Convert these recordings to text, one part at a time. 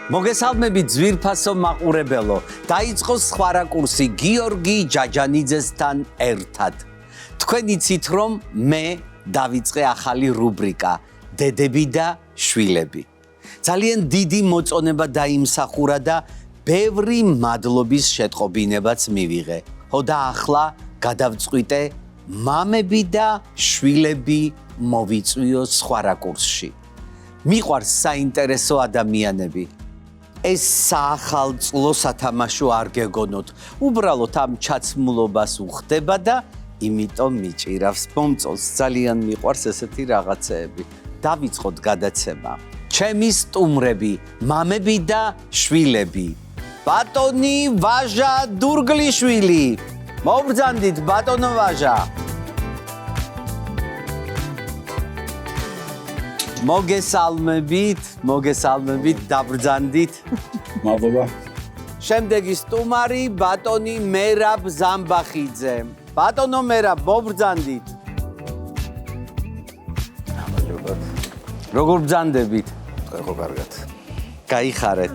მოგესალმებით ძვირფასო მაყურებელო. დაიწყო სხვა რაკურსი გიორგი ჯაჯანიძესთან ერთად. თქვენ იცით რომ მე დავიწყე ახალი რუბრიკა დედები და შვილები. ძალიან დიდი მოწონება დაიმსახურა და ბევრი მადლობის შეტყობინებაც მივიღე. ხო და ახლა გადავწყვიტე მამები და შვილები მოვიწვიო სხვა რაკურსში. მიყვარს საინტერესო ადამიანები. ეს საახალწლო სათამაშო არ გეგონოთ. უბრალოდ ამ ჩაცმულობას უხდება და იმიტომ მიჭირავს მომწონს. ძალიან მიყვარს ესეთი რაღაცეები. დავიწყოთ გადაცემა. ჩემი სტუმრები, მამები და შვილები. ბატონი ვაჟა დურგლიშვილი. მობრძანდით ბატონო ვაჟა. მოგესალმებით, დაბრძანდით. მადლობა. შემდეგი სტუმარი ბატონი მერაბ ზამბახიძე. ბატონო მერაბ, მობრძანდით. როგორ ბრძანდებით? ხო, კარგად. გაიხარეთ.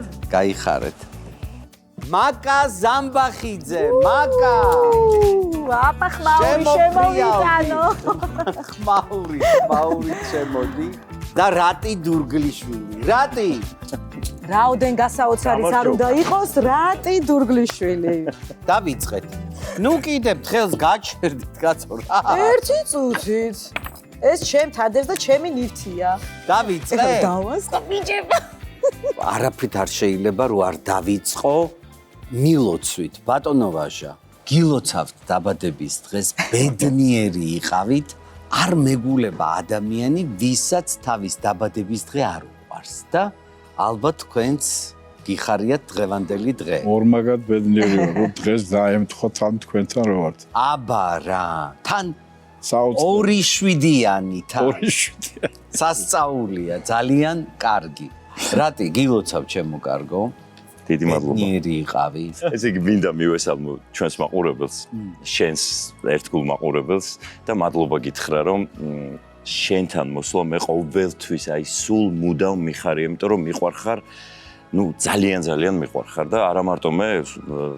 მაკა ზამბახიძე, მაკა. აპა ხმაური შემოვიტანო. ხმაური შემოდი. და რატი დურგლიშვილი. რატი? რაოდენ გასაოცარიც არ უნდა იყოს, რატი დურგლიშვილი. დავიწყეთ. ნუ კიდევ ხელს გაჩერდით, კაცო რა. ერთი წუთით. ეს ჩემთანდეს და ჩემი ნივთია. დავიწყე. დავასწა ბიჭება. არაფრით არ შეიძლება რო არ დავიწყო მილოცვით. ბატონო ვაჟა, გილოცავთ დაბადების დღეს, ბედნიერი იყავით. არ მეგულება ადამიანი, ვისაც თავის დაბადების დღე არ უყვარს და ალბათ თქვენც გიხარიათ დღევანდელი დღე. ორმაგად ბედნიერი ვარ, რომ დღეს დაემთხოთ ამ თქვენთან რო ვართ. აბა რა, თან 2-7-იანი. 2-7 სასწაულია, ძალიან კარგი. რატი გილოცავ ჩემო კარგო? დიდი მადლობა. ბედნიერი იყავი. ესე იგი მინდა მივესალმო ჩვენს მაყურებელს, შენს ერთგულ მაყურებელს და მადლობა გითხრა რომ შენთან მოსვლა მე ყოველთვის აი სულ მუდამ მიხარია, იმიტომ რომ მიყვარხარ, ძალიან მიყვარხარ და არა მარტო მე,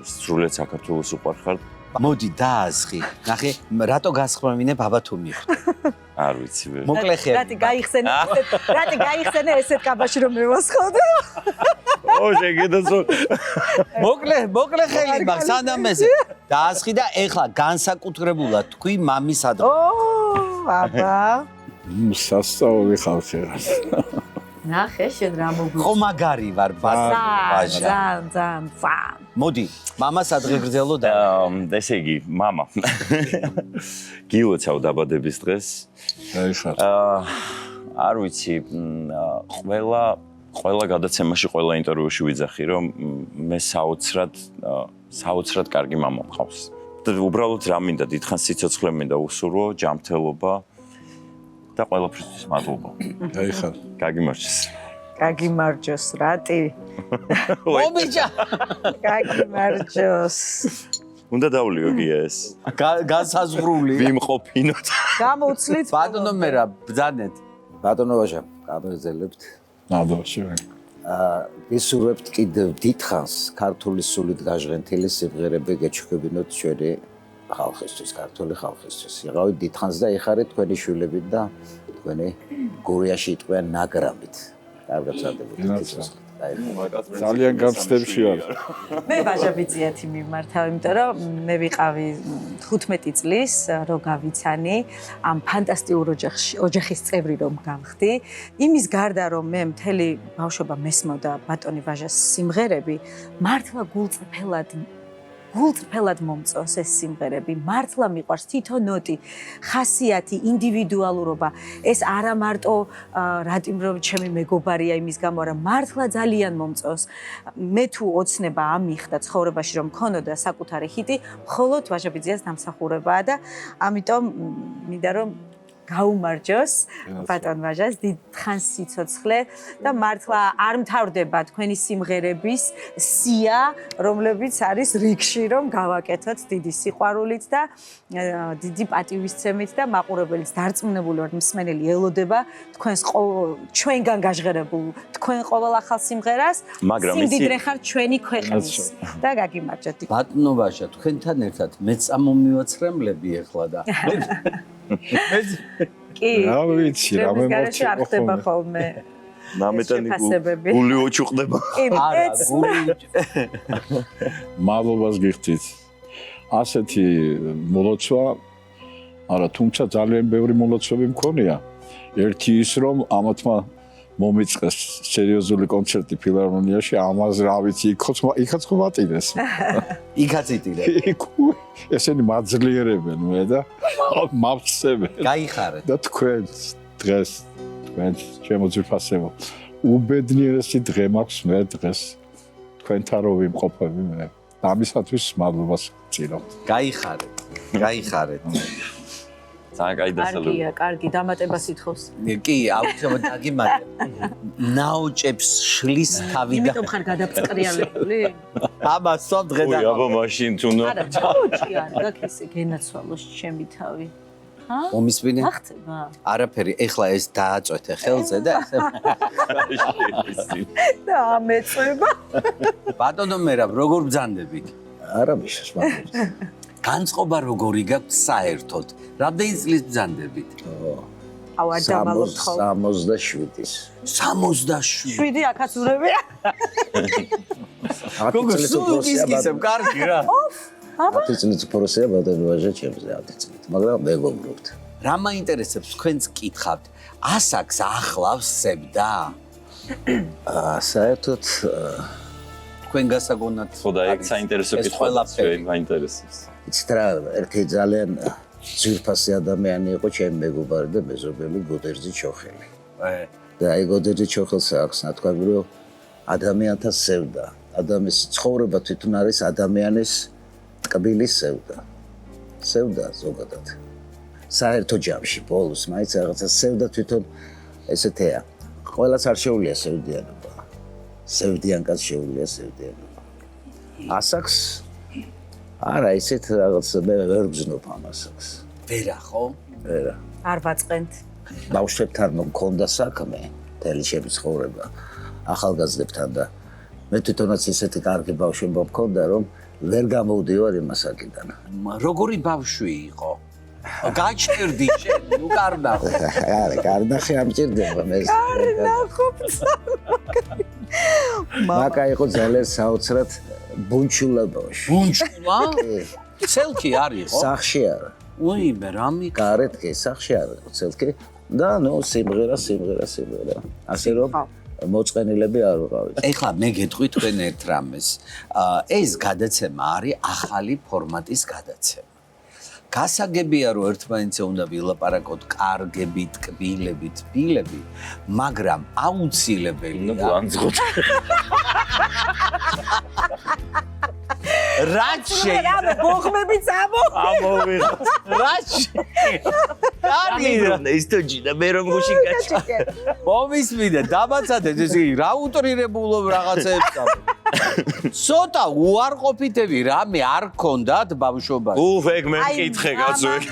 სრულიად საქართველოს უყვარხარ. მოდი დაასხი. ნახე, რატო გასხმევინებ აბა თუ მიხვდე. არ ვიცი ვერ. მოკლე ხელი. რატი გაიხსენე ესეთ კაბაში რომ მევასხოდე. ო შეგედაცო. მოკლე ხელი მაქვს სანამეზე. დაასხი და ეხლა განსაკუთრებულად თქვი მამის ადრე. აბა. სასწაული ხალხი რა. ნახე შენ რა მოგვიწევს. ხო მაგარი ვარ ვაჟა. ძალიან. მოდი, მამას ადრე გრძელო და ესე იგი, мама. გილოცავ დაბადების დღეს. გაიხარ. არ ვიცი, ყველა გადაცემაში, ყველა ინტერვიუში ვიძახი, რომ მე საოცრად კარგი мама მყავს. და უბრალოდ რა მინდა, დიდხანს სიცოცხლე მინდა უსურვო, ჯანმრთელობა და ყველაფრისთვის მადლობა. გაიხარ. გაგიმარჯოს. გაგიმარჯოს, რატი? ომიჯა. გაგიმარჯოს. უნდა დავლიო გია ეს. განსაზღვრული. ვიმყოფინოთ. გამოცლით. ბატონო მერა, ბძანეთ. ბატონო ვაჟა, გამოგზელებთ. მადლობა შენ. გისურვებთ კიდევ დიდხანს ქართული სულით გაჟღენთილი სიმღერები გეჩვენოთ ჩვენი ხალხისთვის, ქართული ხალხისთვის. იყავით დიდხანს და იხარით თქვენი შვილები და თქვენი გურიაში იტყვიან ნაგრამით. ძალიან გამწდებში ვარ. მე ვაჟაბიძიათი მიმართავ, იმიტომ რომ მე ვიყავი 15 წლის, რო გავიცანი ამ ფანტასტიკურ ოჯახის წევრი რომ გავხდი. იმის გარდა რომ მე მთელი ბავშვობა მესმოდა ბატონი ვაჟას სიმღერები, მართლა გულწრფელად მომწონს ეს სიმღერები. მართლა მიყვარს თითო ნოტი, ხასიათი, ინდივიდუალურობა. ეს არა მარტო რატომ რომ ჩემი მეგობარია იმის გამო, არა მართლა ძალიან მომწონს. მე თუ ოცნება ამიხდა ცხოვრებაში რომ მქონოდა საკუთარი ჰიტი, მხოლოდ ვაჟაბიძიას დამსახურებაა და ამიტომ მინდა რომ გაუმარჯოს ბატონ ვაჟას, დიდ ხანს სიცოცხლე და მართლა არ მთავრდება თქვენი სიმღერების სია, რომლებიც არის რიგში, რომ გავაკეთოთ დიდი სიყვარულით და დიდი პატივისცემით და მაყურებელიც დარწმუნებული ვარ, მსმენელი ელოდება თქვენს ჩვენგან გაჟღერებულ თქვენ ყოველ ახალ სიმღერას, სიმდიდრე ხარ ჩვენი ქვეყნის და გაგიმარჯოთ. ბატონო ვაჟა, თქვენთან ერთად მეც ამომივაცრემლები ეხლა და კი. რა ვიცი, რა მემორჩა ხდება ხოლმე. ნამეტანი გული ოჩუყდება. არა, გული მადლობას გიხდით. ასეთი მოლოცვა, არა, თუმცა ძალიან ბევრი მოლოცვები მქონია. ერთი ის, რომ ამათმა მომიწყეს სერიოზული კონცერტი ფილარმონიაში, ამაზე რა ვიცი, იქაც ხმატინეს. იქაც იტირე. ესენი მაძლიერებენ მე და მავცემენ. გაიხარეთ. და თქვენ დღეს ჩემო ძვირფასებო, უბედნიერესი დღე მაქვს მე დღეს. თქვენთან რო ვიმყოფები მე. ამისათვის მადლობას ვწირავთ. გაიხარეთ. გაიხარეთ. ძალიან კაი დასალუა. კარგი, დამატებას ითხოვს. კი, აუცილებლად დაგიმატებ. ნაოჭებს შლის თავი და იმიტომ ხარ გადაბწყრიალებული? ამას სულ დღე და აბა მაშინ თუნო. არა, ჩაუჭი არ გაქ ისე გენაცვალოს ჩემი თავი. ჰა? მომისმინე? ახცება? არაფერი, ეხლა ეს დააწვეთე ხელზე და ესე და ამეწება. ბატონო მერაბ, როგორ ბრძანდებით? არა მიშას მადლობა. განწყობა როგორი გაქვს საერთოდ? რამდენი წლის ბრძანდებით? აუ არ დამალობთ ხოლმე. 67-ის. 67. 7 აქაც ურებია. გოგო, სულ გისგისებ, კარგი რა. 10 წლის პროცესია ბატონო ვაჟა ჩემზე 10 წლის. მაგრამ მეგობრობთ. რა მაინტერესებს თქვენს კითხავთ? ასაკს ახლავს სევდა? საერთოდ თქვენ გასაგონად ხო და ეგ საინტერესო ეს კითხვა ყველაფერი. მაინტერესებს. იცით რა, ერთი ძალიან ძვირფასი ადამიანი იყო ჩემი მეგობარი და მეზობელი გოდერძი ჩოხელი. და აი გოდერძი ჩოხელს აქვს ნათქვამი, რომ ადამიანთა სევდა. ადამიანის ცხოვრება თვითონ არის ადამიანის ტკბილის სევდა. სევდა ზოგადად. საერთო ჯამში ბოლოს მაინც რაღაცა სევდა თვითონ ესეთია. ყველას არ შეუძლია სევდიანობა. სევდიან კაც შეუძლია სევდიანობა. ასაკს არა, ისეთ რაღაც მე ვერ ბზნობ ამ ასაკს. ვერა ხო? ვერა. არ ვაწყენთ. ბავშვებთან მქონდა საქმე, მთელი ჩემი ცხოვრება ახალგაზრდებთან და მე თვითონაც ისეთი კარგი ბავშვობა მქონდა, რომ ვერ გამოვდივარ იმ ასაკიდან. როგორი ბავშვი იყო? გაჩერდი შენ, ნუ კარნახო. არა, კარნახი ამჭირდება მე. კარნახო. მაკა იყო ძალიან საოცრად ბუნჩულა ბავშვი. ბუნჩულა? ცელკი არის ხო? სახში არა. უი, მე რამი გარეთ კი, სახში არა იყო ცელკი და ნუ სიმღერა. ასე რომ მოწყენილები არ ვიყავით. ეხლა მე გეტყვი თქვენ ერთ რამეს. ეს გადაცემა არის ახალი ფორმატის გადაცემა. გასაგებია რომ ერთმანეთზე უნდა ვილაპარაკოთ კარგები, ტკბილები, თბილები, მაგრამ აუცილებელია განწყოთ. რაც შეიძლება ბოხმებიც ამოვიღოთ. რაც შეიძლება ის თუ ჯინა მე რომ გუში გაჩა. მომისმინე, დამაცადეთ ესე რა უტრირებულობ რაღაცებს. ცოტა უარყოფითები რამე არ გქონდათ ბავშვობაში. ეგ მე მკითხე კაცო ეგ.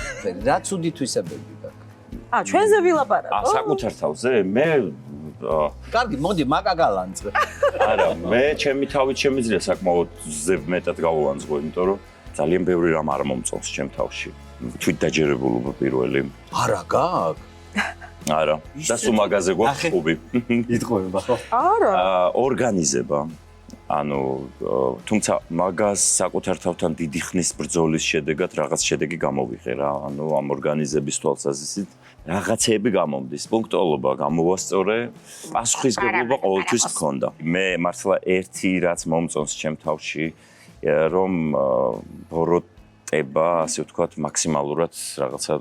რაც უდითვისებები გაქვს. ჩვენზე ვილაპარაკო. საკუთარ თავზე მე კარგი, მოდი მაკა გალანძღე. არა, მე ჩემი თავით შემიძლია საკმაოდ მეტად გავუანძღო, იმიტომ რომ ძალიან ბევრი რამ არ მომწონს ჩემ თავში. თვით დაჯერებულობა პირველი. არა გაქვს. არა, და სულ მაგაზე გვაქვს ხუბი. იტყვება ხო? არა. ორგანიზება. ანუ თუმცა მაგას საკუთარ თავთან დიდი ხნის ბრძოლის შედეგად რაღაც შედეგი გამოვიღე რა. ანუ ამ ორგანიზების თვალსაზრისით რაღაცეები გამომდის. პუნქტუალობა გამოვასწორე, პასუხისმგებლობა ყოველთვის მქონდა. მე მართლა ერთი რაც მომწონს ჩემ თავში, რომ ბოროტება, ასე ვთქვათ, მაქსიმალურად რაღაცა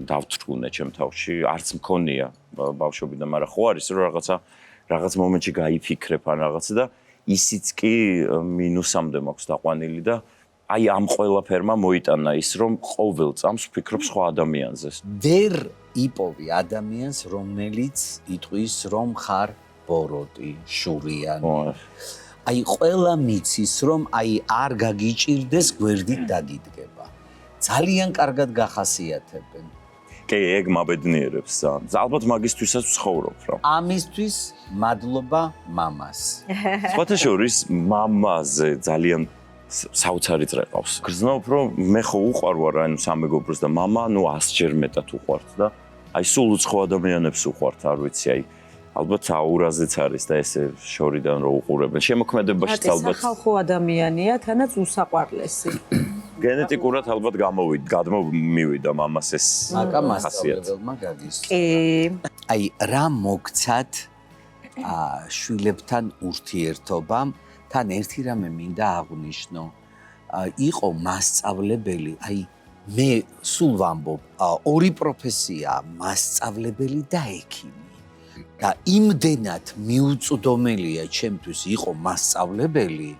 დავთრგუნე ჩემ თავში. არც მქონია ბავშვობიდან, მაგრამ ხო არის რომ რაღაც მომენტში გაიფიქრებ ან რაღაცა და ისიც კი მინუსამდე მაქვს დაყვანილი და აი ამ ყველაფერმა მოიტანა ის, რომ ყოველ წამს ვფიქრობ სხვა ადამიანზე. ვერ იპოვი ადამიანს, რომელიც იტყვის, რომ ხარ ბოროტი, შურიანი. აი ყველა მიცის, რომ აი არ გაგიჭირდეს გვერდით დაგიდგება. ძალიან კარგად გახასიათებენ. კი, ეგ მაბედნიერებს ძალიან. ალბათ მაგისთვისაც ვცხოვრობ რა. ამისთვის მადლობა მამას. სხვათა შორის მამაზე ძალიან საოცარი წრე ყავს. გრძნობ, რომ მე ხო უყვარვარ ანუ სამეგობროს და მამა, ნუ 100-ჯერ მეტად უყვართ და აი სულ უცხო ადამიანებს უყვართ, არ ვიცი, აი ალბათ აურაზეც არის და ესე შორიდან რო უყურებენ. შემოქმედებაშიც ალბათ სახალხო ადამიანია, თანაც უსაყვარლესი. გენეტიკურად ალბათ გადმომივიდა მამას ეს მაკა ხასიათი. მასწავლებელმა გაგისწრო. კი. აი რა მოგცათ შვილებთან ურთიერთობამ, თან ერთი რამე მინდა აღვნიშნო. იყო მასწავლებელი, აი მე სულ ვამბობ, ორი პროფესია, მასწავლებელი და ექიმი. და იმდენად მიუწვდომელია ჩემთვის იყო მასწავლებელი,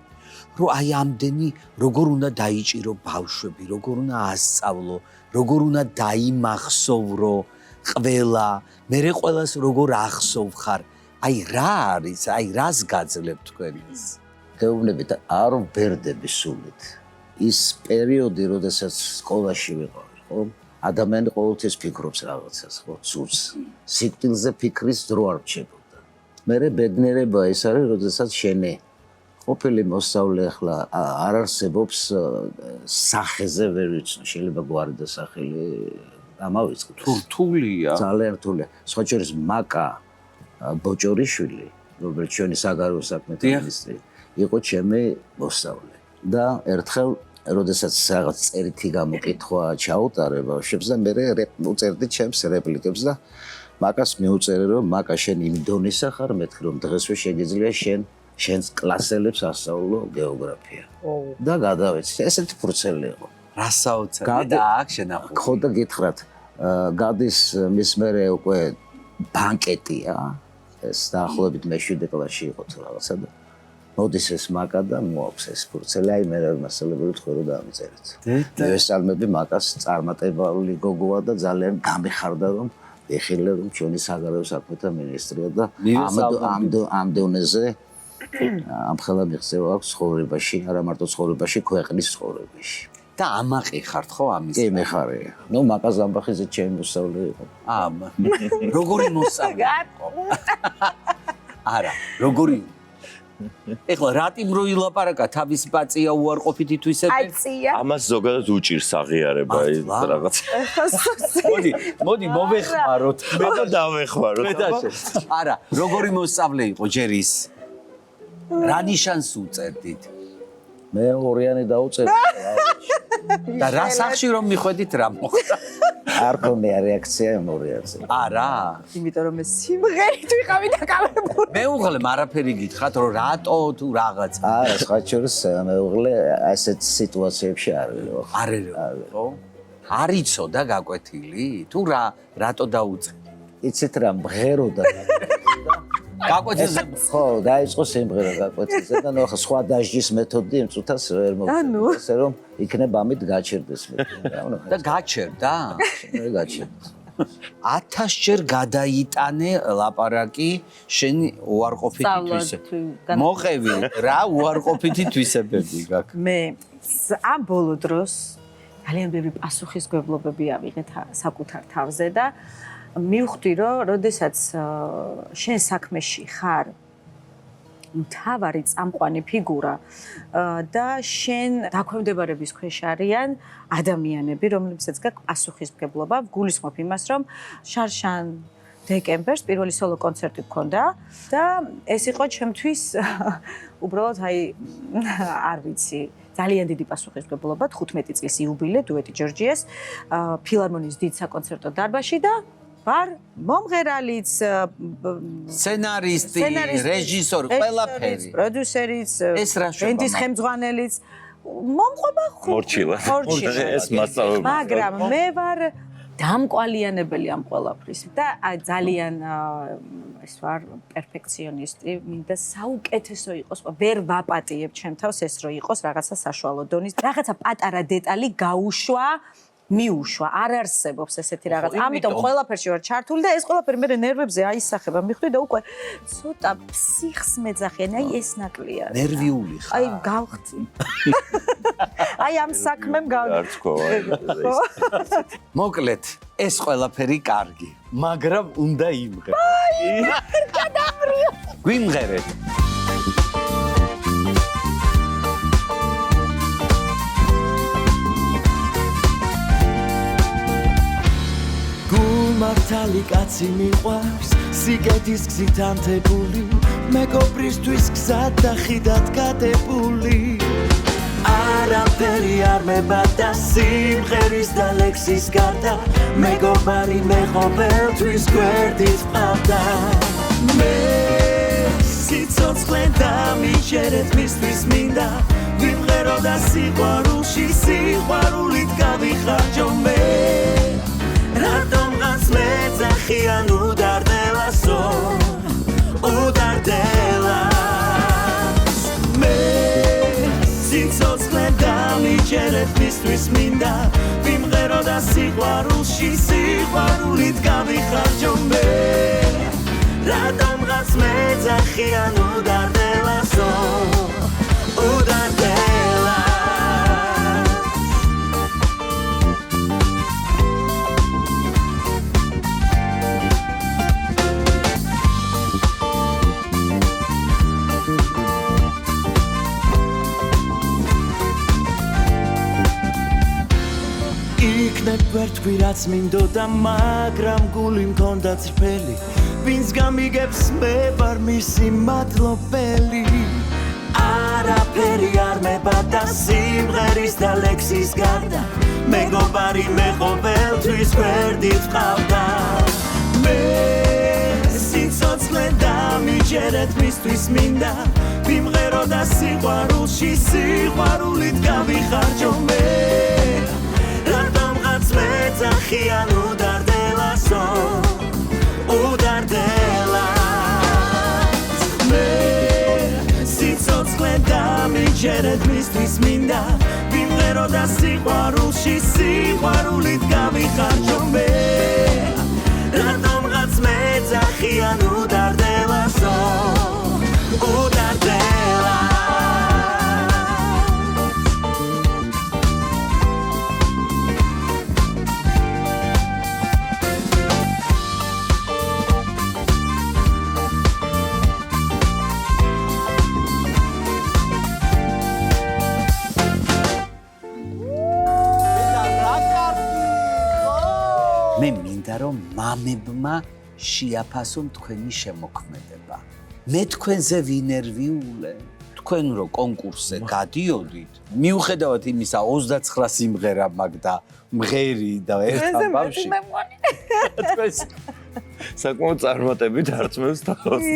რომ აი ამდენი როგორ უნდა დაიჭირო ბავშვები, როგორ უნდა ასწავლო, როგორ უნდა დაიმახსოვრო ყველა, მერე ყველას როგორ ახსოვ ხარ. აი რა არის, აი რას გაძლებ თქვენ ის? გეუბნებით, არ ვბერდები სულით. ის პერიოდი, როდესაც სკოლაში ვიყავი, ხო? ადამიანი ყოველთვის ფიქრობს რაღაცას, ხო, ცურს. სიკვდილზე ფიქრის დრო არ რჩებოდა. მერე ბედნიერება ის არის, როდესაც შენი ყოფილი მოსწავლე ახლა არ არსებობს სახეზე ვერ ვიცნო, შეიძლება გვარი და სახელი ამავიწყდეს. რთულია. ძალიან რთულია. სხვა შორის მაკა ბოჭორიშვილი, რომელიც ჩვენი საგარეო საქმეთა მინისტრი, იყო ჩემი მოსწავლე. და ერთხელ როდესაც რაღაც წერითი გამოკითხვა ჩაუტარე ბავშვებს და მე უწერდი ჩემს რეპლიკებს და მაკას მიუწერე რომ მაკა შენ იმ დონისა ხარ მეთქი რომ დღესვე შეგიძლია შენს კლასელებს ასწავლო გეოგრაფია. და გადავეცი. ესეთი ფურცელი იყო. რა საოცარი და აქ შენახული. ხო და გითხრათ, გადის მის მერე უკვე ბანკეტია. ეს დაახლოებით მე-7 კლასში იყო თუ რაღაცა და მოდის ეს მაკა და მოაქვს ეს ფურცელი, აი მე მასწავლებელი თქვი რომ დამიწერეთ. მე ვესალმები მაკას წარმატებული გოგოა და ძალიან გამეხარდა რომ ეხილა რომ ჩვენი საგარეო საქმეთა მინისტრია და ამ დონეზე ამხელა მიღწევა აქვს ცხოვრებაში, არა მარტო ცხოვრებაში, ქვეყნის ცხოვრებაში. და ამაყი ხართ ხო ამის? კი, მე ხარია. ნუ მაკა ზამბახიძე ჩემი მოსწავლე იყო. როგორი მოსწავლე? არა, როგორი ეხლა რატომ რო ილაპარაკა თავის პაწია უარყოფითი თვისებები? ამას ზოგადად უჭირს აღიარება რაღაც. მოდი მოვეხმაროთ. მე და დავეხმაროთ. არა, როგორი მოსწავლე იყო ჯერ ის? რა ნიშანს უწევდით? მე ორიანი დაუწერდი. და რა სახში რომ მიხვედით რა მოხდა? არ ქონია რეაქცია ორიანზე. არა. იმიტომ რომ ეს სიმღერით ვიყავი დაკავებული. მეუღლე არაფერი გითხრათ რომ რატო თუ რაღაც. არა, სხვა შორის მეუღლე ასეთ სიტუაციებში არ ვიყო. არ ხო? არ იცოდა გაკვეთილი? თუ რატო დაუწევ? იცით რა მღეროდა. გაკვეთილზე ხო, დაიწყო სიმღერა გაკვეთილზე და ნუ ახლა სხვა დაჟის მეთოდი იმ წუთას ვერ მოგწევს, ესე რომ იქნება ამით გაჩერდეს მე. და გაჩერდა? მე გაჩერდა. 1000-ჯერ გადაიტანე ლაპარაკი შენი უარყოფითი თვისებები. მოყევი რა უარყოფითი თვისებები გაქვს? მე ამ ბოლო დროს ძალიან ბევრი პასუხისმგებლობები ავიღეთ საკუთარ თავზე და მივხვდი რომ როდესაც შენ საქმეში ხარ მთავარი წამყვანი ფიგურა და შენ დაქვემდებარების ქვეშ არიან ადამიანები, რომლებსაც გაქვს პასუხისმგებლობა, გულისხმობ იმას, რომ შარშან დეკემბერს პირველი სოლო კონცერტი გქონდა და ეს იყო ჩემთვის უბრალოდ აი არ ვიცი ძალიან დიდი პასუხისმგებლობა 15 წლის იუბილე დუეტი ჯორჯიას ფილარმონიის დიდ საკონცერტო დარბაზში და ვარ მომღერალიც, სცენარისტი, რეჟისორი, ყველაფერი, პროდიუსერიც, ეს რა შევა? ბენდის ხელმძღვანელიც, მომყვება მორჩილა. ეს მასწავლებელი. მაგრამ მე ვარ დამკვალიანებელი ამ ყველაფრის და ძალიან ეს ვარ პერფექციონისტი, მინდა საუკეთესო იყოს, ვერ ვაპატიებ ჩემ თავს ეს რო იყოს რაღაცა საშუალო დონის, რაღაცა პატარა დეტალი გაუშვა, მიუშვა, არ არსებობს ესეთი რაღაც. ამიტომ ყველაფერში ვარ ჩართული და ეს ყველაფერი მე ნერვებზე აისახება, მიხვდი და უკვე ცოტა ფსიხს მეძახიან, აი ეს ნაკლია. ნერვიული ხარ. აი გავხდი. აი ამ საქმემ მოკლედ, ეს ყველაფერი კარგი, მაგრამ უნდა იმღერ. გვიმღერეთ. მართალი კაცი მიყვარს სიკეთის გზით ამთებული მეგობრისთვის გზად და ხიდად გადებული არაფერი არ მებადა სიმღერის და ლექსის გარდა მეგობარი მეღობელთვის გვერდით ყავდა მე სიცოცხლე დამიჯერეთ მისთვის მინდა ვიმღერო და სიყვარულში სიყვარულით გავიხარჯო მე რატომღაც მეძახიან უდარდელასო უდარდელას მე სიცოცხლე დამიჯერეთ მისთვის მინდა ვიმღერო და სიყვარულში სიყვარულით გავიხარჯო მე რატომღაც მეძახიან უდარდელასო უდარდელას იქნებ ვერთქვი რაც მინდოდა მაგრამ გული მქონდა წრფელი ვინც გამიგებს მე ვარ მისი მადლობელი არაფერი არ მებადა სიმღერის და ლექსის გარდა მეგობარი მეღობელთვის გვერდით ყავდა მე სიცოცხლე დამიჯერეთ მისთვის მინდა ვიმღერო და სიყვარულში სიყვარულით გავიხარჯო მე რატომღაც მეძახიან უდარდელასო უდარდელას მე სიცოცხლე დამიჯერეთ მისთვის მინდა ვიმღერო და სიყვარულში სიყვარულით გავიხარჯო მე რატომღაც მეძახიან უდარდელასო უდარდელას მე მინდა რომ მამებმა შეაფასონ თქვენი შემოქმედება. მე თქვენზე ვინერვიულე. თქვენ რო კონკურსზე გადიოდით, მიუხედავად იმისა 29 სიმღერა მაქვს და მღერი და ერთა ბავში. თქვენ საკმაოდ წარმატებით არწმევს თავს.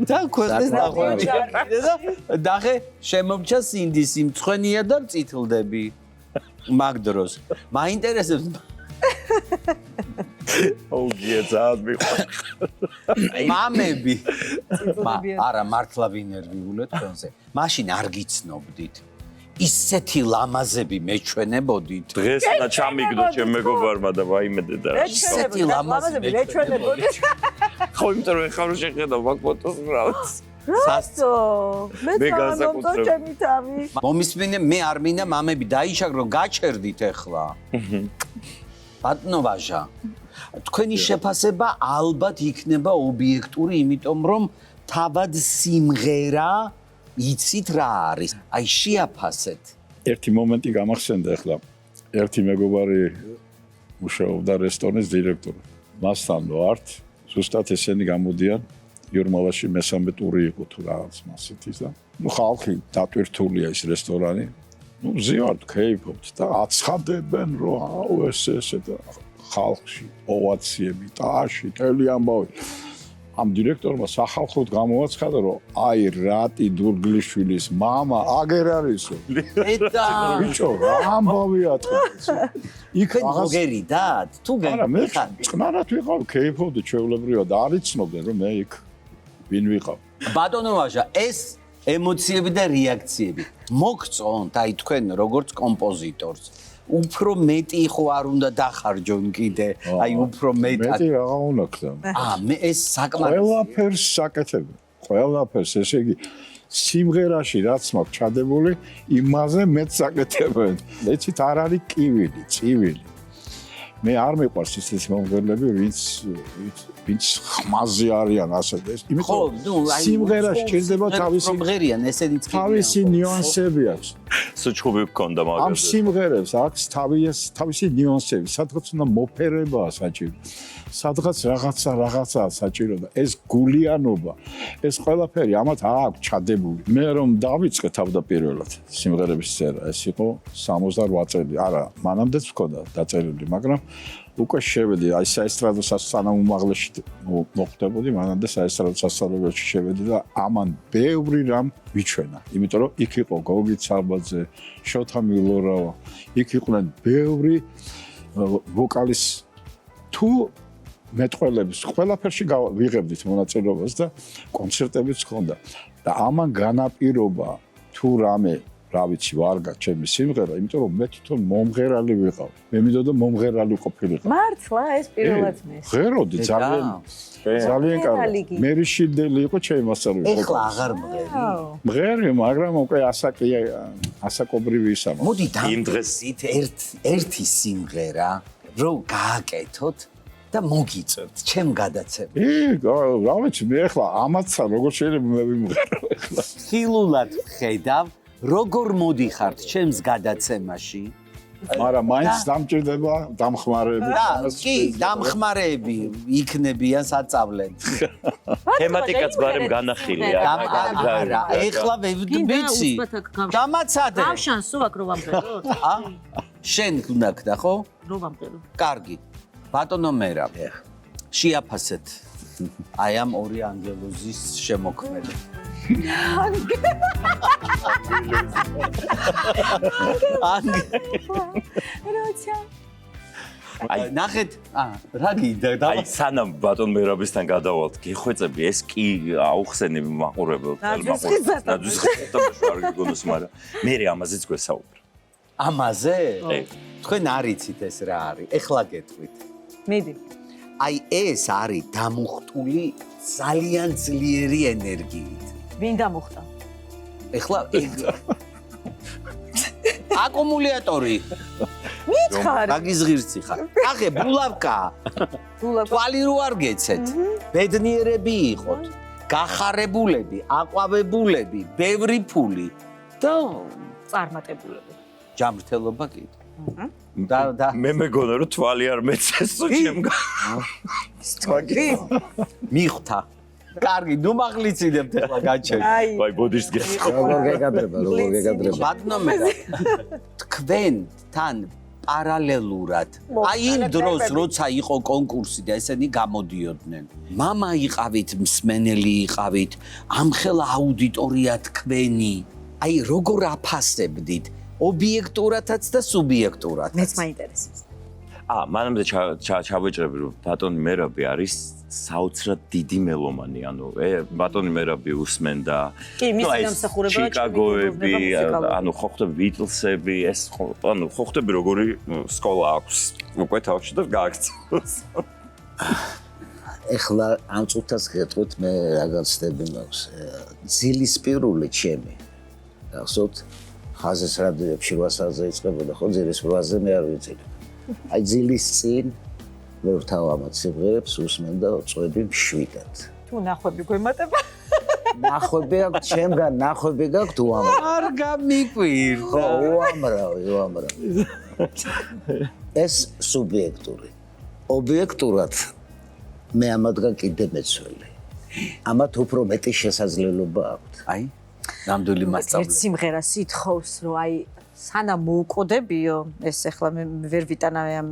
და ქვეყნის დახვეწი და დახე შემომჩა სინდი სიმწვენია და წითლდები. მაგ დროს. მაინტერესებს ოღიეცად მიყვარს. მამები. არა მართლა ვინერვიულე თქვენზე. მაშინ არ გიცნობდით. ისეთი ლამაზები მეჩვენებოდით. დღეს უნდა ჩამიგდო ჩემ მეგობარმა და ვაიმედე და ისეთი ლამაზები მეჩვენებოდით. ხო იმიტომ რომ ეხლა რო შეხედავ მაგ ფოტოს რავთ. რასო? მე განსაკუთრებით ჩემი თავი. მომისმინე მე არ მინდა მამები დაიშაგრო გაჩერდით ეხლა. ბატონო ვაჟა, თქვენი შეფასება ალბათ იქნება ობიექტური, იმიტომ რომ თავად სიმღერა იცით რა არის. აი შეაფასეთ. ერთი მომენტი გამახსენდა ახლა. ერთი მეგობარი მუშაობდა რესტორნის დირექტორად. მასთან ვართ, ზუსტად ესენი გამოდიან იურმალაში მესამე ტური იყო თუ რაღაც მასეთის და ხალხი დატვირთულია ის რესტორანი. ზივართ ქეიფობთ და აცხადებენ რომ აუ ესე და ხალხში ოვაციები ტაში მთელი ამბავი ამ დირექტორმა სახალხოდ გამოაცხადა რომ აი რატი დურგლიშვილის мама აგერ არისო ეტა ბიჭო რა ამბავია თქვენს იქ გერიდათ თუ არა მე წყნარად ვიყავ ქეიფობდი ჩვეულებრივად არ იცნობდნენ რომ მე იქ ვინ ვიყავ. ბატონო ვაჟა, ეს ემოციები და რეაქციები მოგწონთ, აი თქვენ როგორც კომპოზიტორს. უფრო მეტი ხო არ უნდა დახარჯონ კიდე, აი უფრო მეტად. მეტი რა უნდა ქნა. მე ეს საკმარისი. ყველაფერს საკეთებენ. ყველაფერს, ესე იგი სიმღერაში რაც მაქვს ჩადებული, იმაზე მეც საკეთებენ. ეცით არ არის კივილი, წივილი. მე არ მიყვარს ისეთი მომღერლები, ვინც ხმაზე არიან ასე ეს. იმიტომ სიმღერა სჭირდება მომღერიან, ესენიც თავისი ნიუანსები აქვს. სუჩხუბი გქონდა მაგაზე. ამ სიმღერებს აქვს თავისი ნიუანსები, სადღაც უნდა მოფერებაა საჭირო. სადღაც რაღაცა საჭირო და ეს გულიანობა, ეს ყველაფერი ამათ აქვს ჩადებული. მე რომ დავიწყე თავდაპირველად სიმღერების წერა, ეს იყო 68 წელი. არა, მანამდეც მქონდა დაწერილი, მაგრამ უკვე შევედი, აი საესტრადო სანამ უმაღლესში მოხვდებოდი, მანამდე საესტრადო სასწავლებელში შევედი და ამან ბევრი რამ მიჩვენა. იმიტომ რომ იქ იყო გოგი ცალბაძე, შოთა მილორავა, იქ იყვნენ ბევრი ვოკალის თუ მეტყველების ყველაფერში ვიღებდით მონაწილეობას და კონცერტებიც ჰქონდა და ამან განაპირობა თუ რამე რა ვიცი ვარგა ჩემი სიმღერა, იმიტომ რომ მე თვითონ მომღერალი ვიყავ. მე მინდოდა მომღერალი ყოფილიყო. მართლა ეს პირველად მეს. ღეროდი ძალიან კარგი. მერიშილდელი იყო ჩემი მასწავლებელი. ეხლა აღარ მღერი. მღერი, მაგრამ უკვე ასაკობრივი ისაა. მოდი იმ დღეს ერთი სიმღერა რო გააკეთოთ და მოგიწევთ ჩემ გადაცემას. რა ვიცი, მე ახლა ამაცა როგორ შეიძლება მე ვიმღერო ახლა. ხილულად ხედავ, როგორ მოდიხართ ჩემს გადაცემაში. მაგრამ მაინც დამჭირდება დამხმარეები. კი, დამხმარეები იქნებიან საწავლენ. თემატიკაც ბარემ განახილია. არა, ეხლა ვიცი. დამაცადე. ავშანს სულ აქ რო ვამღეროთ? შენ უნდა ქდა, ხო? რო ვამღერო. კარგი. ბატონო მერაბ, შეაფასეთ აი ამ ორი ანგელოზის შემოქმედება. როცა აი ნახეთ, რა გიდა და აი სანამ ბატონ მერაბისთან გადავალთ, გეხვეწები ეს კი აუხსენებ მაყურებელს, არ გიგონოს, მაგრამ მე ამაზეც გვესაუბრე. ამაზე? თქვენ არიცით ეს რა არის? ეხლა გეტყვით. მიდი. აი ეს არის დამუხტული ძალიან ძლიერი ენერგიით. ვინ დამუხტა? ეხლა აკუმულატორი. მითხარი. გაგიზღირცი ხარ. ახე ბულავკა. თვალი რო არ გეცეთ. ბედნიერები იყოთ. გახარებულები, აყვავებულები, ბევრი ფული და წარმატებულები. ჯამრთელობა კი. და მე მეგონა რომ თვალი არ მეცეს ჩემგან. მიხვთა. კარგი, ნუ მაღლიცინებთ ახლა გაჩერდა. ვაი, ბოდიშს გესწრაფ. როგორ გეგადრება. ბატონო მე თქვენთან პარალელურად აი იმ დროს როცა იყო კონკურსი და ესენი გამოდიოდნენ მამა იყავით მსმენელი იყავით ამხელა აუდიტორია თქვენი აი როგორ აფასებდით ობიექტურათაც და სუბიექტურად მეც მაინტერესებს მანამდე ჩავეჭრები რომ ბატონი მერაბი არის საოცრად დიდი მელომანი ანუ ბატონი მერაბი усმენდა კი მისი დამსახურება ჩიკაგოები ანუ ხო ხდება ბიტლსები ეს ანუ ხო ხდება როგორი სკოლა აქვს უკვე თავში და გააქცევს ეხლა ამ წუთას გეტყვით მე რა განცდები მაქვს ძილის პირველი ჩემი გახსოვთ ხაზეს რადიოებში 8 საათზე იწყებოდა ხო ძილის 8-ზე მე არ ვიცით აი ძილის წინ მე ვთავამაც სიმღერებს უსმენდა წვები მშვიდად. თუ ნახვები გვემატება? ნახვები აქვს ჩემგან, ნახვები გაქვთ უამრავი. არ გამიკვირდა. ხო, უამრავი. ეს სუბიექტური. ობიექტურად მე ამათგან კიდე მეცველი. ამათ უფრო მეტი შესაძლებლობა აქვს. აი, ნამდვილი მასწავლებელი. ერთ სიმღერას ითხოვს, რომ აი სანამ მოუყოდებიო, ეს ახლა მე ვერ ვიტანავე ამ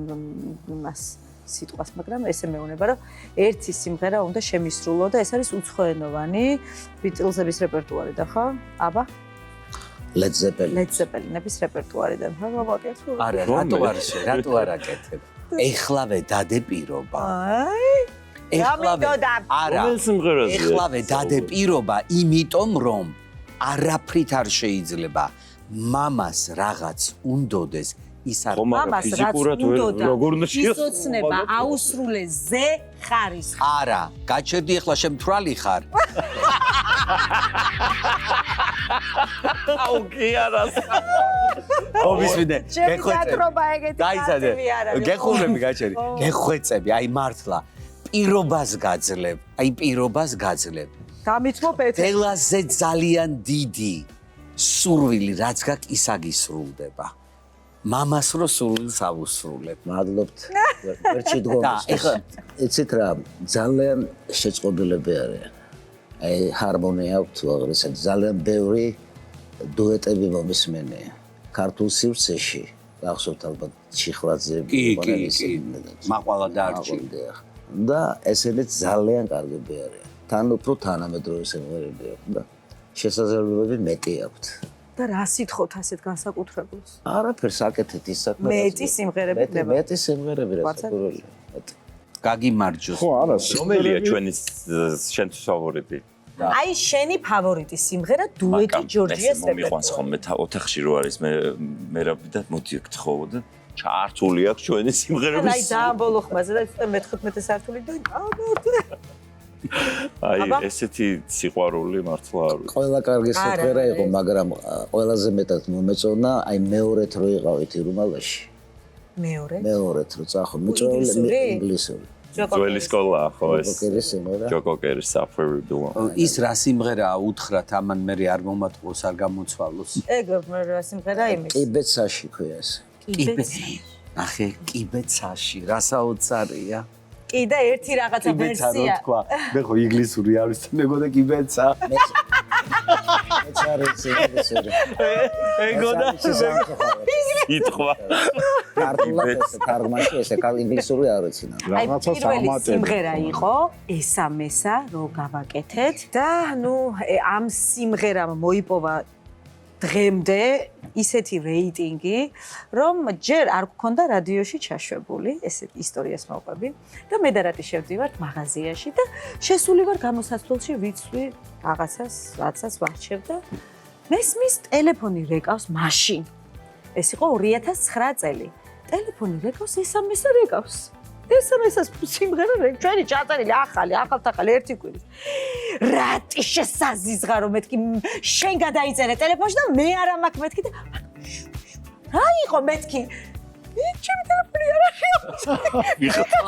იმას სიტყვას, მაგრამ ესე მეუბნება, რომ ერთი სიმღერა უნდა შემისრულო და ეს არის უცხოენოვანი ბიტლზების რეპერტუარიდან, ხო? აბა? Led Zeppelin-ების რეპერტუარიდან, ხო? მოგაკეთო? არა, რატო არ აკეთებ? ეხლავე დადე პირობა. აი, არა, რომელ სიმღერაზე? ეხლავე დადე პირობა, იმიტომ რომ არაფრით არ შეიძლება მამას რაღაც უნდოდეს ის არ მამას რაც ფიზიკურად უნდოდა როგორ უნდა ის ოცნება აუსრულე ზე ხარისხ არა, გაჩერდი ეხლა შემთვრალი ხარ. აუ კი არას. ომისმინე, გეხვეწება ეგეთი გაიცადე. გეხურები გაჩერდი. გეხვეწები, აი მართლა. პირობას გაძლებ, აი პირობას გაძლებ. გამიცმო პეთრე დელაზე ძალიან დიდი სურვილი რაც გაქვს ის აგისრულდება. მამას რო სურვილს ავუსრულებ. მადლობთ. ვერ ჩიდგომს. იცით რა, ძალიან შეწყობილები არიან. აი ჰარმონია აქვს აღრესად ძალიან ბევრი დუეტები მომისმენია. ქართულ სივრცეში, გახსოვთ ალბათ ჩიხლაძე, მაყვალა დარჩი. და ესენიც ძალიან კარგები არიან. თან უფრო თანამედროვე სიმღერები აქვს და შესაძლებლობები მეტი აქვთ. და რა სითხოთ ასეთ განსაკუთრებულს? არაფერს აკეთეთ ის საქმე. მეტი სიმღერები ხდება. მეტი სიმღერები რა საკურველია. გაგიმარჯოს. ხო, არა, რომელია ჩვენი შენთვის ფავორიტი? აი შენი ფავორიტი სიმღერა დუეტი ჯორჯიას მომიყვანს ხოლმე ოთახში რო არის მერაბი და მოდი აქ თხოვო და ჩართული აქვს ჩვენი სიმღერების. აი ძალიან ბოლო ხმაზე და მე-15 საათული და აი ესეთი სიყვარული მართლა არ ვიცი. ყველა კარგი სიმღერა იყო, მაგრამ ყველაზე მეტად მომეწონა აი მეორეთ რო იყავით ირუმალაში. მეორეთ რო წახო, მეწონა ინგლისური. ძველი სკოლა ხო ეს. ჯოკოკერის სიმღერა. ჯოკოკერის საფერი დუა. ის რა სიმღერაა უთხრათ ამან მე არ მომატყოს არ გამოცვალოს. ეგ რა სიმღერა იმის? კიბეცაში ქვია ეს. ნახე, კიბეცაში, რა საოცარია. კი და ერთი რაღაცა ვერსია. მე ხო ინგლისური არ ვიცი, მეგონა კიბეცა. მეც არ ვიცი ინგლისური. ეგონა ითქვა. კარტულაკეს თარგმანში ესე ინგლისური არ ვიცი. რაღაცას პირველი ამატებ. სიმღერა იყო ესამესა რო გავაკეთეთ და ნუ ამ სიმღერამ მოიპოვა დღემდე ისეთი რეიტინგი, რომ ჯერ არ გქონდა რადიოში ჩაშვებული, ესეთ ისტორიას მოვყვები და მე და რატი შევდივართ მაღაზიაში და შესული ვარ გამოსაცდელში ვიცვი რაღაცას ვარჩევ და მესმის ტელეფონი რეკავს მაშინ. ეს იყო 2009 წელი. ტელეფონი რეკავს, ესამესა რეკავს. ესამესას სიმღერა ჩვენი ჩაწერილი ახალ-ახალ ერთი კვირის. რატი შესაზიზღარო მეთქი შენ გადაიწერე ტელეფონში და მე არა მაქვს მეთქი და რა იყო მეთქი? ჩემი ტელეფონი არ არის.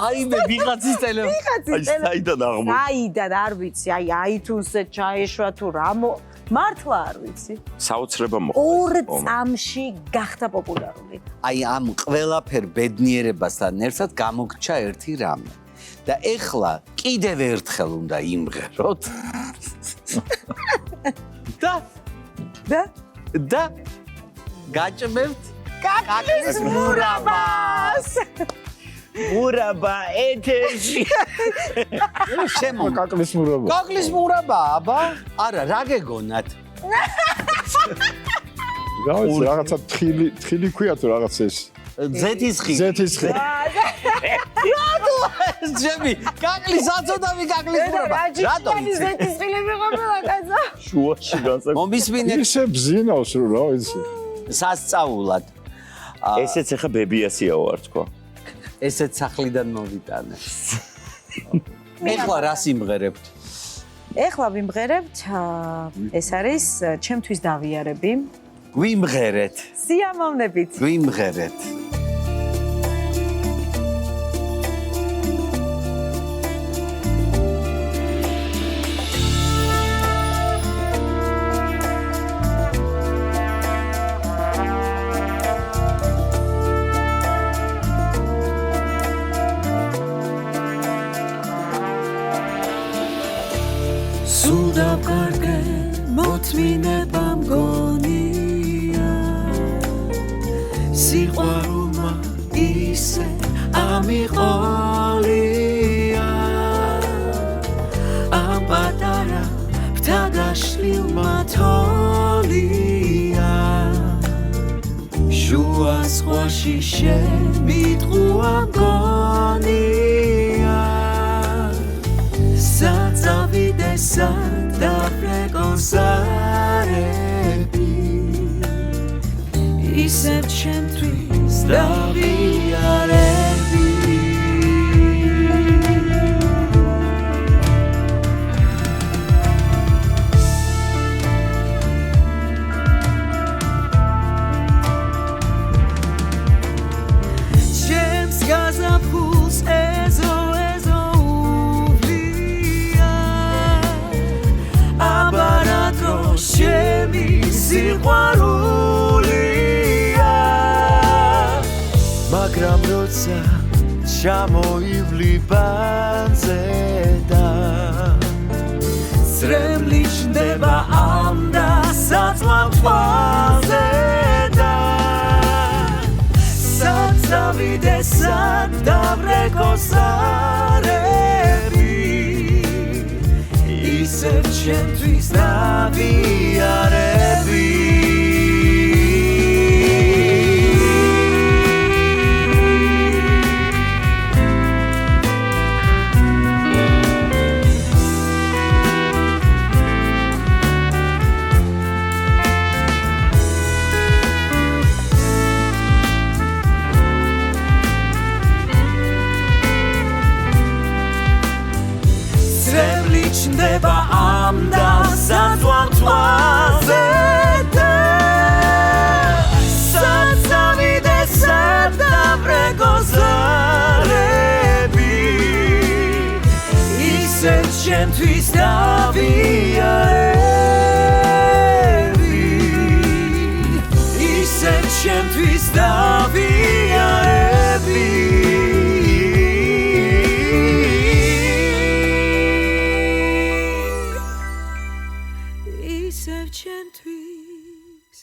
აი მე ვიღაცის ტელეფონი. აი საიდან აღმო? საიდან არ ვიცი, აი iTunes-ზე ჩაეშვა თუ რა მართლა არ ვიცი. საოცრება მოხდა. 2 წამში გახდა პოპულარული. აი ამ ყველაფერ ბედნიერებასთან ერთად გამოგრჩა ერთი რამე. და ეხლა კიდევ ერთხელ უნდა იმღეროთ. და გაჭმევთ კაკლის მურაბას. მურაბა ეთერში. შემო კაკლის მურაბა. კაკლის მურაბა, აბა? არა, რა გეგონათ? რაღაცა თხილი ქვია თუ რაღაც ეს. ზეთის ხილი. ზეთის ხილი. რატო ეს ჯემი? კაკლის აწოდავი კაკლის მურაბა. რატო იცი? ზეთის ხილი მიყოლა კაცო. შუაში განსაკუთრებით. მომისმინეთ ისე ბზინავს რო რა ვიცი. სასწაულად. ესეც ახლა ბებიასია ვარ თქვა. ესეც სახლიდან მოვიტანე. ეხლა რა სიმღერებთ? ეხლა ვიმღერებთ, ეს არის ჩემთვის დავიარები. გვიმღერეთ. სიამოვნებით. გვიმღერეთ. სულ დავკარგე მოთმინება მგონია სიყვარულმა ისე ამიყოლია ამ პატარა ბრთაგაშლილმა თოლია შუა ზღვაში შემიტყუა მგონია დავიარები ჩემს გაზაფხულს ეზო უვლია აბარადრო ჩემი სიყვარულია მაგრამ როცა ჩამოივლი ბანზე და სრემლი ჩნდება ამ და საწვავ თვალზე და საწავიდე სად დავრეკოს არები ისევ ჩემთვის დავიარები ჩნდება ამ და საწვავ თვალზე და საწავიდე სად დავრეკოს არები ისევ ჩემთვის დავიარები ისევ ჩემთვის დავიარები ისევ ჩემთვის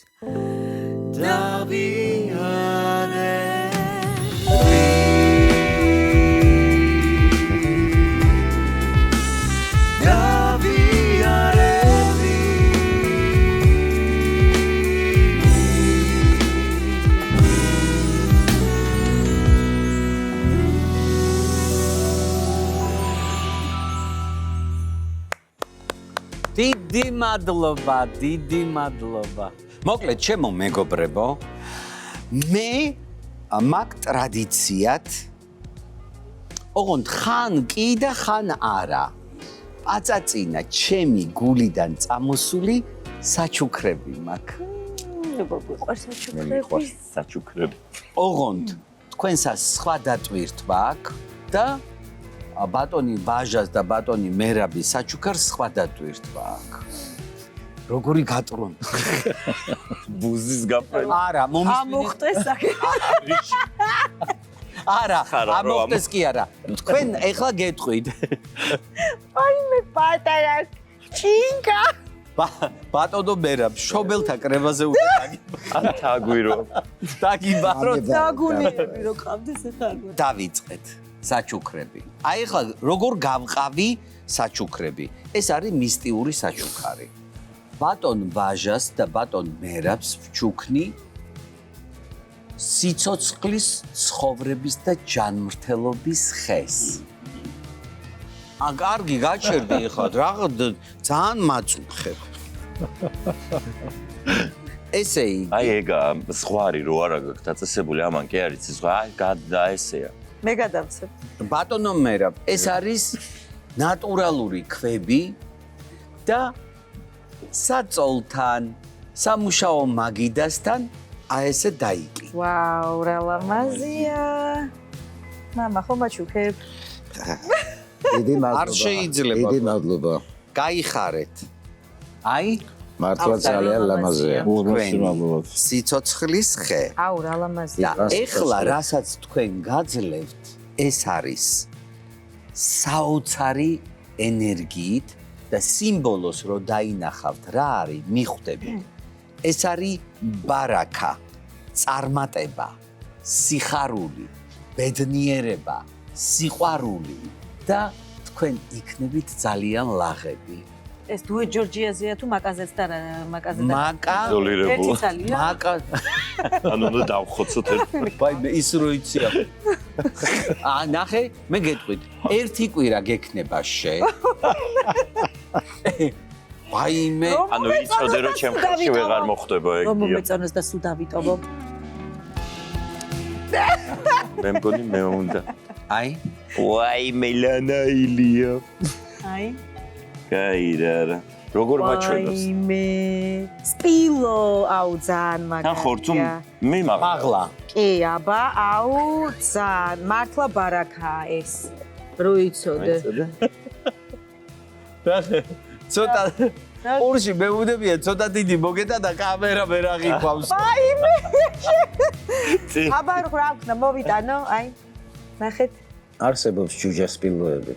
დიდი მადლობა. მოკლედ, ჩემო მეგობრებო, მე მაგ ტრადიციად ოღონდ ხან კი და ხან არა. პაწაწინა ჩემი გულიდან წამოსული საჩუქრები მაქვს. საჩუქრები. ოღონდ თქვენსაც სხვა დატვირთვა აქვს და ბატონი ვაჟას და ბატონი მერაბის საჩუქარს სხვა დატვირთვა აქვს. როგორი გატრონ? ბუზის გაფრენი. არა, ამოხტეს საკი. არა, ამოხტეს კი არა. თქვენ ეხლა გეტყვით. აი მე პატარა ჩინკა. ბატონო მერაბ, შობელთა კრებაზე უნდა თაგვირო. დაგიბარო. დაგუნიები რო ყავდეს ახლა. დავიწყეთ საჩუქრები. აი ეხლა როგორ გავყავი საჩუქრები? ეს არის მისტიური საჩუქარი. ბატონ ვაჟას და ბატონ მერაბს ვჩუქნი სიცოცხლის, ცხოვრების და ჯანმრთელობის ხეს. კარგი, გაჩერდი ეხლა, რაღაც ძალიან მაწუხებ. ესე იგი, აი ეგა ზღვარი რო არა გაქვს დაწესებული, ამან კი არის ზღვა, აი გადა ესეა. მე გადავცებ. ბატონო მერაბ, ეს არის ნატურალური ქვები და საწოლთან, სამუშაო მაგიდასთან აი ესე დაიკი. ვაუ, რა ლამაზია. მამა, ხომ მაჩუქებ? დიდი მადლობა. არ შეიძლება. დიდი მადლობა. გაიხარეთ. აი, მართლა ძალიან ლამაზია. თქვენი სიცოცხლის ხე. აუ, რა ლამაზია. და ეხლა რასაც თქვენ გაძლევთ, ეს არის საოცარი ენერგიით და სიმბოლოს რო დაინახავთ, რა არის, მიხვდები. ეს არის ბარაკა, წარმატება, სიხარული, ბედნიერება, სიყვარული და თქვენ იქნებით ძალიან ლაღები. ეს დუეტ ჯორჯიაზეა თუ მაკაზეც და მაკაზე და მაკა იზოლირებულა. ერთი ძალია. მაკა ანუ უნდა დავხოცოთ ერთი. ვაი მე ის რო იცია. ნახე, მე გეტყვით, ერთი კვირა გექნება შე. ვაიმე, ანუ იცოდე რომ ჩემ ხელში ვეღარ მოხდება ეგ. რომ მომეწონოს და სულ დავიტოვო. მე მგონი მე უნდა. აი, ვაი, მელანაილია. აი. კაი რა. როგორ მაჩვენოს? მე სპილო აუ ძალიან მაგარია. თან ხორცუმ მე მაღლა. კი, აბა, აუ ძალიან მართლა ბარაქაა ეს. რო იცოდე. ცოტა ორში მეუბნებია ცოტა დიდი მოგეთა და კამერა ვერ აღიქვამს. აიმე. აბა რა ვქნა მოვიტანო, აი. ნახეთ. არსებობს ჯუჯა სპილოები.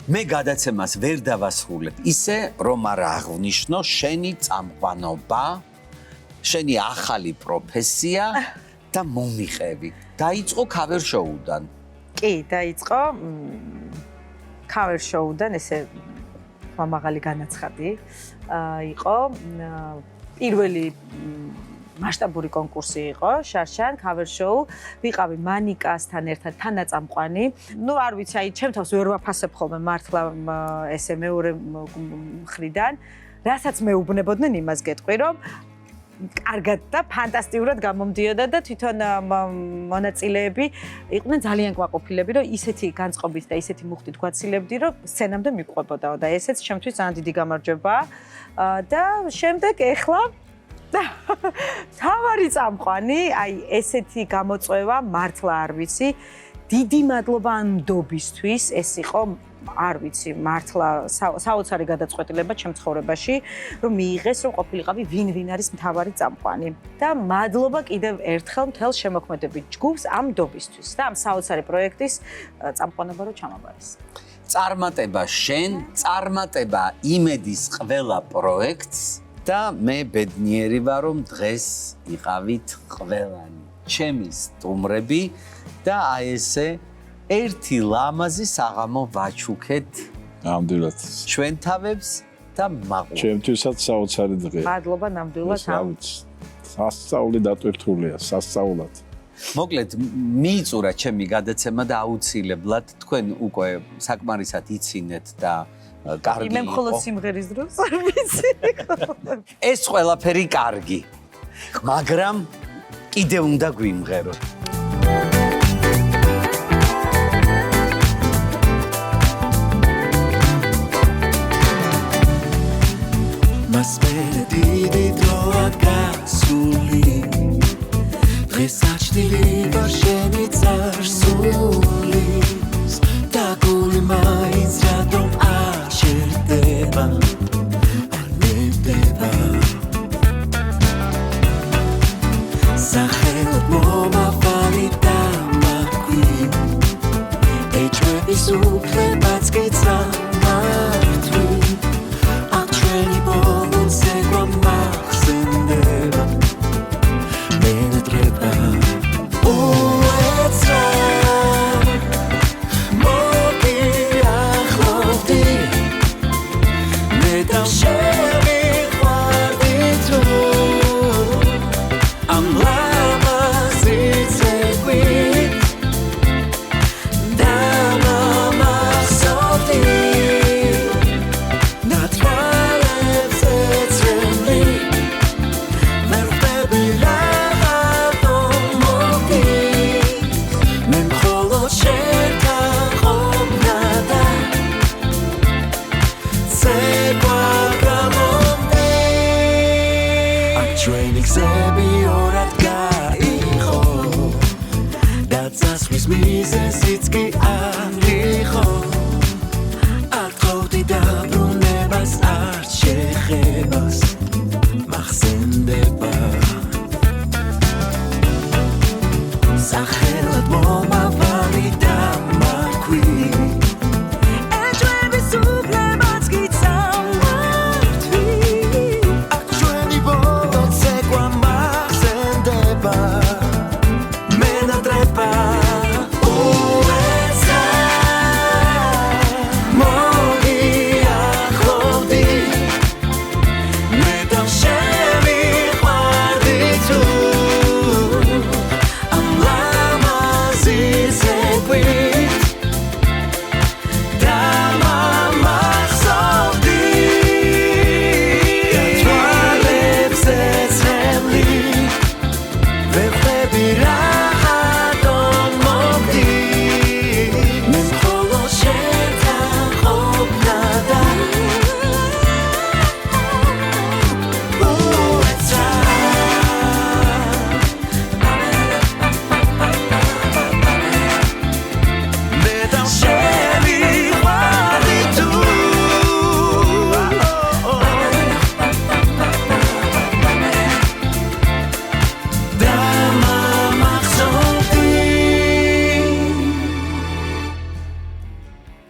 მე გადაცემას ვერ დავასრულებ. ისე რომ არ აღნიშნო შენი წამყვანობა, შენი ახალი პროფესია და მომიყევი. დაიწყო cover show-დან. კი, დაიწყო cover show-დან ესე მაღალი განაცხადი. იყო პირველი მასშტაბური კონკურსი იყო შარშან cover show. ვიყავი მანიკასთან ერთად თანაწამყვანი. ნუ არ ვიცი, აი ჩემ თავს ვერ ვაფასებ ხოლმე მართლა ესე მეორე მხრიდან. რასაც მეუბნებოდნენ იმას გეტყვი, რომ კარგად და ფანტასტიკურად გამომდიოდა და თვითონ მონაწილეები იყვნენ ძალიან კმაყოფილები, რომ ისეთი განწყობით და ისეთი მუხტით გვაცილებდი, რომ სცენამდე მიყვებოდაო და ესეც ჩემთვის ძალიან დიდი გამარჯვებაა. და შემდეგ ეხლა თავარი წამყვანი, აი ესეთი გამოწვევა მართლა არ ვიცი. დიდი მადლობა ნდობისთვის, ეს იყო არ ვიცი, მართლა საოცარი გადაწყვეტილება ჩემ ცხოვრებაში, რომ მიიღეს, რომ ყოფილიყავი ვინ არის მთავარი წამყვანი. და მადლობა კიდევ ერთხელ მთელ შემოქმედებით ჯგუფს ამ ნდობისთვის და ამ საოცარი პროექტის წამყვანობა რო ჩამაბარეს. წარმატება შენ, წარმატება იმედის ყველა პროექტს და მე ბედნიერი ვარ, რომ დღეს იყავით ყველანი. ჩემი სტუმრები და აი ესე ერთი ლამაზი საღამო ვაჩუქეთ ნამდვილად. ჩვენ თავებს და მაყურებელს. ჩემთვისაც საოცარი დღეა. მადლობა ნამდვილად ამ სასწაული დატვირთულია, სასწაულად. მოკლედ მიიწურა ჩემი გადაცემა და აუცილებლად თქვენ უკვე საკმარისად იცინეთ და კარგი. მე მხოლოდ სიმღერის დროს არ ვიცი. ეს ყველაფერი კარგი. მაგრამ კიდე უნდა გვიმღეროთ. მას მერე დიდი დროა გასული დღეს აჩდილი ვარ შენი წარსულის და გული მაინც რატომ არ შერდება არ მევდება სახელად მომავალი და მაგვი ეჭვების უფლებაც კი წარმართვი ჩვენი ბოლომზე გვამახსენდება მენატრება უეცა მოგიახლოვდი მე დავშევიყვარდი თუ ამ ლამაზი ცეკვით და მამასოდი მიზეზიც კი არ იყო არ თხოვდი დაბრუნებას არ შეხებას მახსენდება სახელად მომავალი და მაგვი ეჭვების უფლებაც კი წარმართვი აქ ჩვენი ბოლომზე გვამახსენდება მენატრება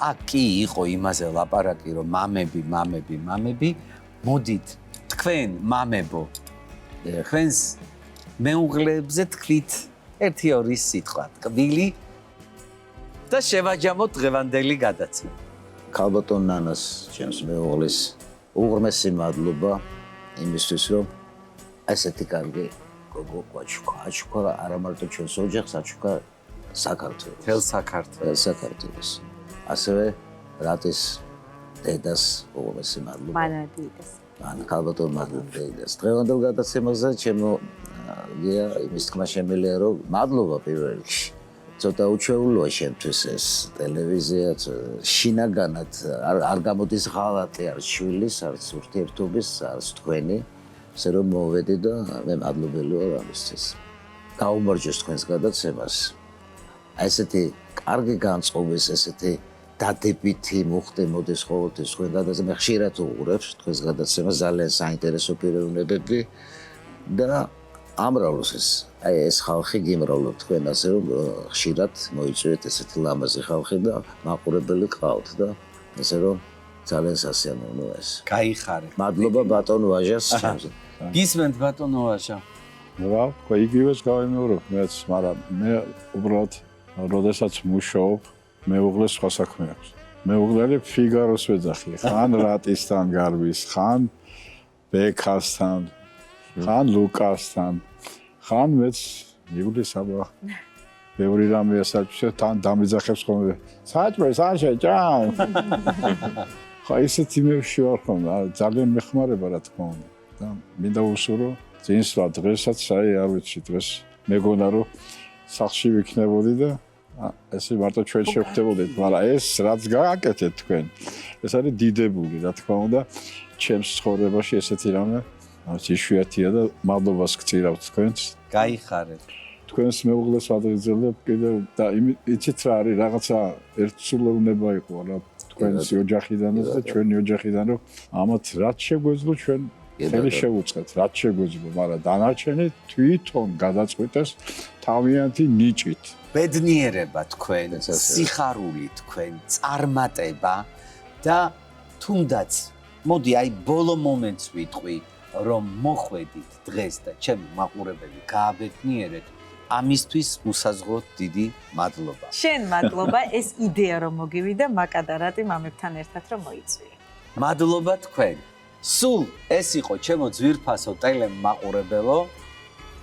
აქ კი იყო იმაზე ლაპარაკი, რომ მამები, მოდით თქვენ მამებო, თქვენს მეუღლეებზე თქვით 1-2 სიტყვა, ტკბილი და შევაჯამოთ დღევანდელი გადაცემა. ქალბატონ ნანას, ჩემს მეუღლის უღრმესი მადლობა იმისთვის, რომ ესეთი კარგი გოგო აჩუქა არა მარტო ჩვენს ოჯახს, აჩუქა საქართველოს. თელ საქართველოს. ასევე რატის დედას უღრმესი მადლობა. მანადიდეს. მან ქალბატონ მადლობა დედას. დღევანდელ გადაცემაზე ჩემო გია იმის თქმა შემიძლია, რომ მადლობა პირველ რიგში. ცოტა უჩვეულოა შემთხვევით ეს ტელევიზია, შინაგანად არ გამოდის ღალატი, არც შვილის, არც ურთიერთობის, არც თქვენი. ესე რომ მოვედი და მე მადლობელი ვარ ამისთვის. გაუმარჯოს თქვენს გადაცემას. ესეთი კარგი განწყობის, ესეთი დადებითი მუხტი მოდის ყოველთვის თქვენ გადაცემას. მე ხშირად უყურებ თქვენს გადაცემას, ძალიან საინტერესო პიროვნებები და ამრავლოს ეს ხალხი გიმრავლობ თქვენ ასე რომ ხშირად მოიწვიეთ ესეთი ლამაზი ხალხი და მაყურებელი ყავთ და ესე რომ ძალიან სასიამოვნოა ეს. გაიხარეთ. მადლობა ბატონ ვაჟას ჩემზე. გისმენთ ბატონო ვაჟა. რა, ხო იგივეს გავიმეორებ მეც, მაგრამ მე უბრალოდ როდესაც მუშაობ, მეუღლეს სხვა საქმე აქვს. მეუღლე ფიგაროს ვეძახი, ხან რატისთან გარბის, ხან ბექასთან, ხან ლუკასთან, ხან მეც იგივეს აბა. ბევრი რამეა საჭირო, თან დამეძახებს ხოლმე. საჭმე, საჭამ. ხო ისეთი მე ვშევარ ხოლმე, ძალიან მეხმარება რა თქმა უნდა. და მინდა უსურო წინსვლა დღესაც აი არ ვიცი დღეს მეგონა რომ სახლში ვიქნებოდი და ესე მარტო ჩვენ შევხვდებოდით, მაგრამ ეს რაც გააკეთეთ თქვენ ეს არის დიდებული რა თქმა უნდა ჩემს ცხოვრებაში ესეთი რამე იშვიათია და მადლობას გწირავთ თქვენს. გაიხარეთ. თქვენს მეუღლეს ვადღიზელებ კიდევ და იცით რა არის რაღაცა ერთსულოვნება იყო რა თქვენს ოჯახიდანაც და ჩვენი ოჯახიდან რომ ამათ რაც შეგვეძლო ჩვენ ხელი შევუწყეთ, რაც შეგვეძლო, მაგრამ დანარჩენი თვითონ გადაწყვიტეს თავიანთი ნიჭით. ბედნიერება თქვენ, სიხარული თქვენ, წარმატება და თუნდაც მოდი აი ბოლო მომენტს ვიტყვი, რომ მოხვედით დღეს და ჩემი მაყურებელი გააბედნიერეთ. ამისთვის უსაზღვროდ დიდი მადლობა. შენ მადლობა ეს იდეა რომ მოგივიდა მაკადარატი მამებთან ერთად რომ მოიწვიე. მადლობა თქვენ. სულ ეს იყო ჩემო ძვირფასო ტელემაყურებელო.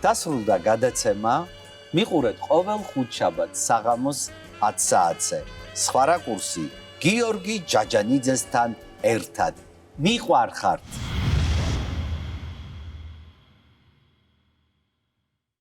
დასრულდა გადაცემა. მიყურეთ ყოველ ხუთშაბათს საღამოს 10 საათზე. სხვა რაკურსი გიორგი ჯაჯანიძესთან ერთად. მიყვარხართ.